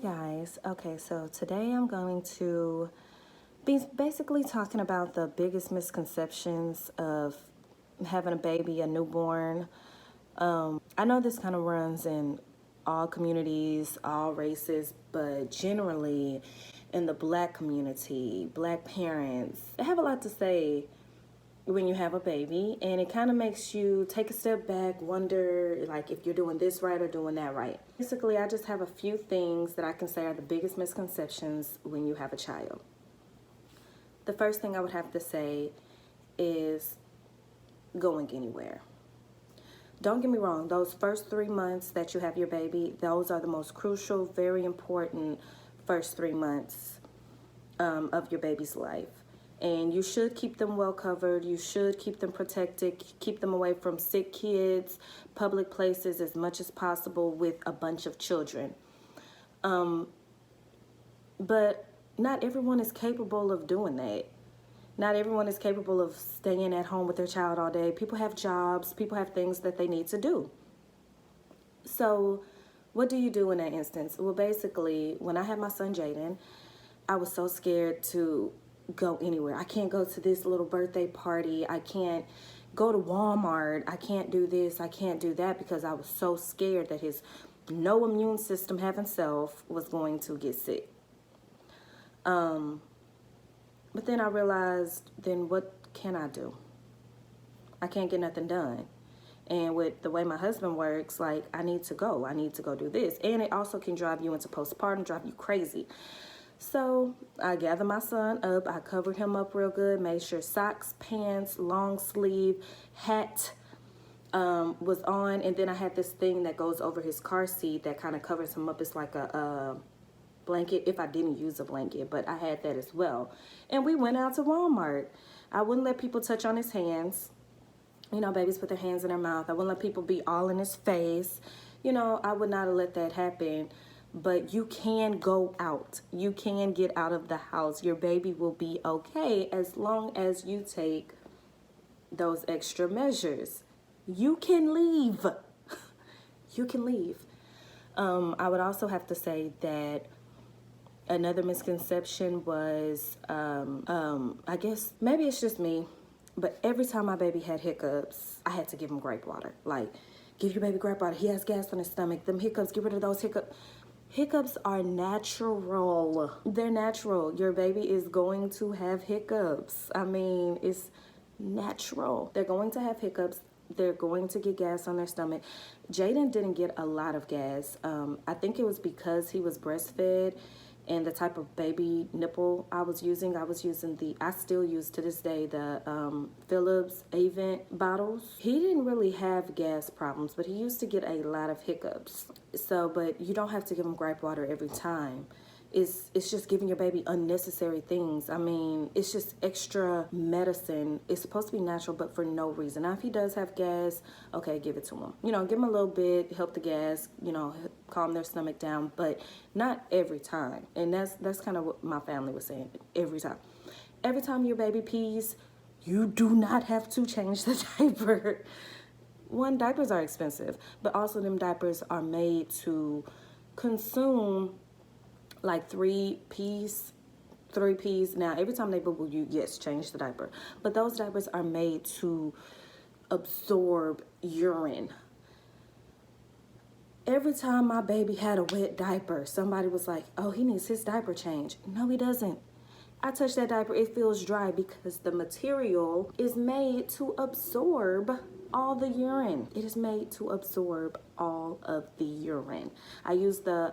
Hey guys, okay, so today I'm going to be basically talking about the biggest misconceptions of having a baby, a newborn. I know this kind of runs in all communities, all races, but generally in the black community, black parents have a lot to say when you have a baby, and it kind of makes you take a step back, wonder like if you're doing this right or doing that right. Basically, I just have a few things that I can say are the biggest misconceptions when you have a child. The first thing I would have to say is going anywhere. Don't get me wrong, those first 3 months that you have your baby, those are the most crucial, very important first 3 months of your baby's life. And you should keep them well covered. You should keep them protected, keep them away from sick kids, public places as much as possible with a bunch of children. But not everyone is capable of doing that. Not everyone is capable of staying at home with their child all day. People have jobs, people have things that they need to do. So what do you do in that instance? Well, basically, when I had my son Jaden, I was so scared to go anywhere. I can't go to this little birthday party. I can't go to Walmart. I can't do this. I can't do that because I was so scared that his no immune system having self was going to get sick. But then I realized, then what can I do? I can't get nothing done. And with the way my husband works, like, I need to go. I need to go do this. And it also can drive you into postpartum, drive you crazy. So I gathered my son up. I covered him up real good, made sure socks, pants, long sleeve, hat was on. And then I had this thing that goes over his car seat that kind of covers him up. It's like a blanket, if I didn't use a blanket, but I had that as well. And we went out to Walmart. I wouldn't let people touch on his hands. You know, babies put their hands in their mouth. I wouldn't let people be all in his face. You know, I would not have let that happen. But you can go out. You can get out of the house. Your baby will be okay as long as you take those extra measures. You can leave. You can leave. I would also have to say that another misconception was, I guess maybe it's just me, but every time my baby had hiccups, I had to give him grape water. Like, give your baby grape water. He has gas on his stomach. Them hiccups, get rid of those hiccups. Hiccups are natural. They're natural. Your baby is going to have hiccups. I mean, it's natural. They're going to have hiccups. They're going to get gas on their stomach. Jaden didn't get a lot of gas. I think it was because he was breastfed and the type of baby nipple I was using I still use to this day, the Philips Avent bottles. He didn't really have gas problems, but he used to get a lot of hiccups. So, but you don't have to give him gripe water every time. It's just giving your baby unnecessary things. I mean, it's just extra medicine. It's supposed to be natural, but for no reason. Now, if he does have gas, okay, give it to him. You know, give him a little bit, help the gas, you know, calm their stomach down, but not every time. And that's kind of what my family was saying, every time. Every time your baby pees, you do not have to change the diaper. One, diapers are expensive, but also them diapers are made to consume like 3Ps. Now, every time they boo-boo you, yes, change the diaper. But those diapers are made to absorb urine. Every time my baby had a wet diaper, somebody was like, oh, he needs his diaper change. No, he doesn't. I touch that diaper, it feels dry because the material is made to absorb all the urine. It is made to absorb all of the urine. I use the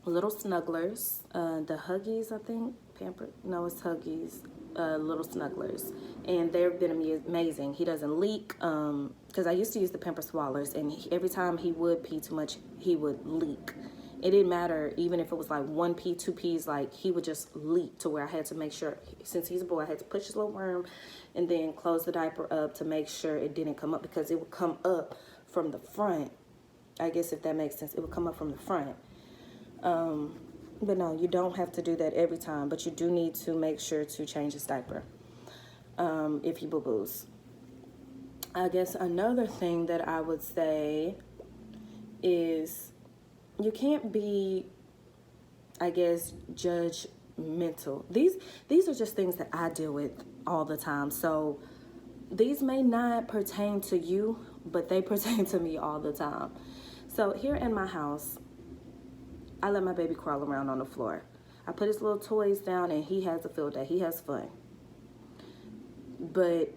little snugglers, the Huggies, I think. Pampered? No, it's Huggies. Little snugglers, and they've been amazing. He doesn't leak, because I used to use the Pamper Swallers, and every time he would pee too much, he would leak. It didn't matter, even if it was like 1P, 2Ps, like he would just leak to where I had to make sure, since he's a boy, I had to push his little worm and then close the diaper up to make sure it didn't come up, because it would come up from the front. I guess if that makes sense, it would come up from the front. But no, you don't have to do that every time, but you do need to make sure to change his diaper if he boo-boos. I guess another thing that I would say is you can't be I guess, judgmental. These are just things that I deal with all the time. So these may not pertain to you, but they pertain to me all the time. So here in my house, I let my baby crawl around on the floor. I put his little toys down and he has a field day. He has fun. But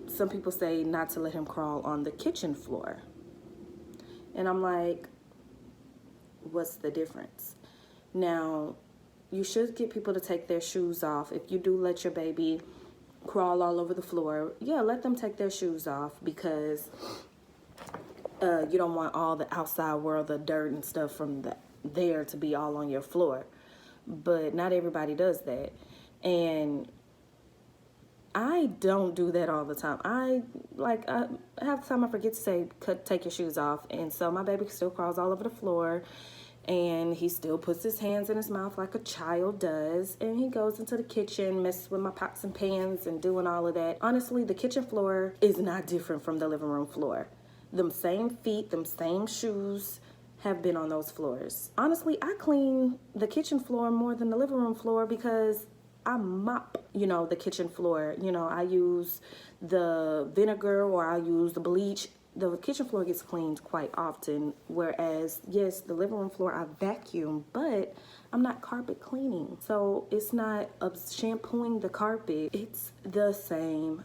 some people say not to let him crawl on the kitchen floor. And I'm like, what's the difference? Now, you should get people to take their shoes off. If you do let your baby crawl all over the floor, yeah, let them take their shoes off, because you don't want all the outside world, the dirt and stuff from there to be all on your floor. But not everybody does that. And I don't do that all the time. Half the time I forget to say, take your shoes off. And so my baby still crawls all over the floor, and he still puts his hands in his mouth like a child does. And he goes into the kitchen, messes with my pots and pans and doing all of that. Honestly, the kitchen floor is not different from the living room floor. Them same feet, them same shoes have been on those floors. Honestly, I clean the kitchen floor more than the living room floor, because I mop, the kitchen floor. I use the vinegar or I use the bleach. The kitchen floor gets cleaned quite often, whereas, yes, the living room floor I vacuum, but I'm not carpet cleaning. So it's not shampooing the carpet. It's the same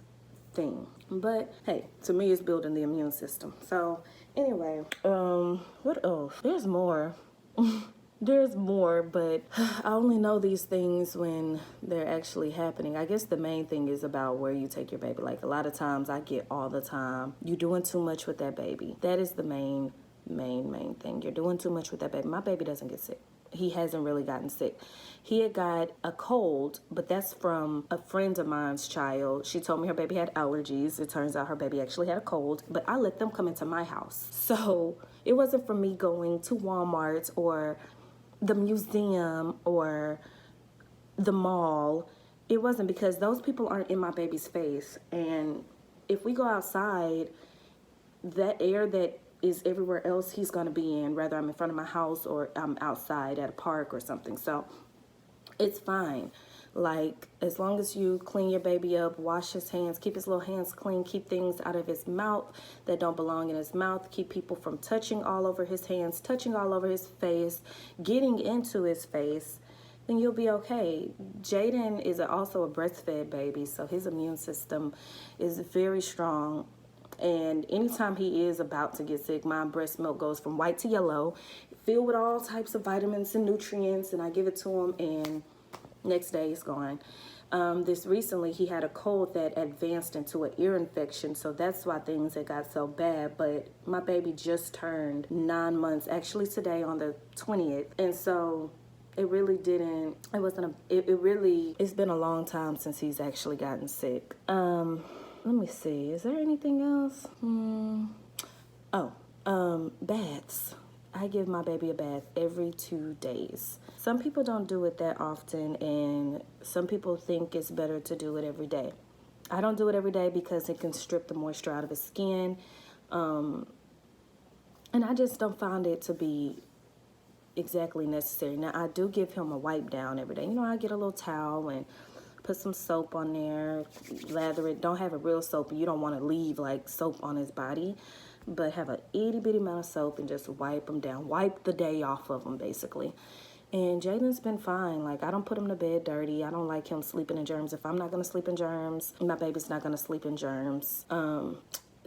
thing. But hey, to me, it's building the immune system. So anyway, what else? There's more. There's more, but I only know these things when they're actually happening. I guess the main thing is about where you take your baby. Like, a lot of times I get all the time, you're doing too much with that baby. That is the main thing. You're doing too much with that baby. My baby doesn't get sick. He hasn't really gotten sick. He had got a cold, but that's from a friend of mine's child. She told me her baby had allergies. It turns out her baby actually had a cold, but I let them come into my house. So it wasn't from me going to Walmart or the museum or the mall. It wasn't, because those people aren't in my baby's face. And if we go outside, that air that is everywhere else he's going to be in, whether I'm in front of my house or I'm outside at a park or something. So it's fine. Like, as long as you clean your baby up, wash his hands, keep his little hands clean, keep things out of his mouth that don't belong in his mouth, keep people from touching all over his hands, touching all over his face, getting into his face, then you'll be okay. Jaden is also a breastfed baby, so his immune system is very strong. And anytime he is about to get sick, my breast milk goes from white to yellow, filled with all types of vitamins and nutrients, and I give it to him, and next day it's gone. This recently, he had a cold that advanced into an ear infection, so that's why things had got so bad. But my baby just turned 9 months, actually today on the 20th, and so it really didn't, it wasn't it's been a long time since he's actually gotten sick. Let me see, is there anything else? Baths. I give my baby a bath every 2 days. Some people don't do it that often, and some people think it's better to do it every day. I don't do it every day because it can strip the moisture out of his skin. And I just don't find it to be exactly necessary. Now, I do give him a wipe down every day. I get a little towel and put some soap on there, lather it. Don't have a real soap. You don't want to leave like soap on his body, but have a itty bitty amount of soap and just wipe him down. Wipe the day off of him, basically. And Jaden's been fine. Like, I don't put him to bed dirty. I don't like him sleeping in germs. If I'm not going to sleep in germs, my baby's not going to sleep in germs.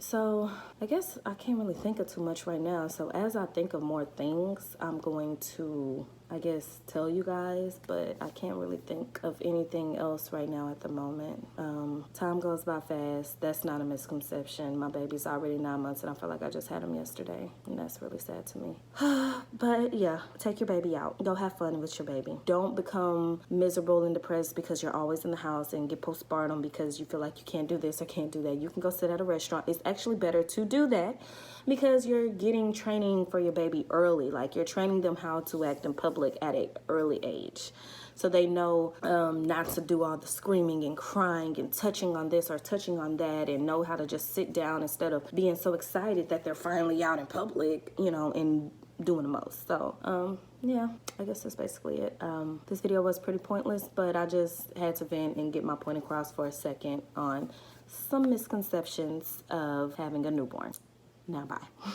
So I guess I can't really think of too much right now. So as I think of more things, I'm going to, I guess, tell you guys, but I can't really think of anything else right now at the moment. Time goes by fast. That's not a misconception. My baby's already 9 months, and I feel like I just had him yesterday, and that's really sad to me. But yeah, take your baby out. Go have fun with your baby. Don't become miserable and depressed because you're always in the house and get postpartum because you feel like you can't do this or can't do that. You can go sit at a restaurant. It's actually better to do that because you're getting training for your baby early. Like, you're training them how to act in public at an early age. So they know not to do all the screaming and crying and touching on this or touching on that, and know how to just sit down instead of being so excited that they're finally out in public, and doing the most. So yeah, I guess that's basically it. This video was pretty pointless, but I just had to vent and get my point across for a second on some misconceptions of having a newborn. Now bye.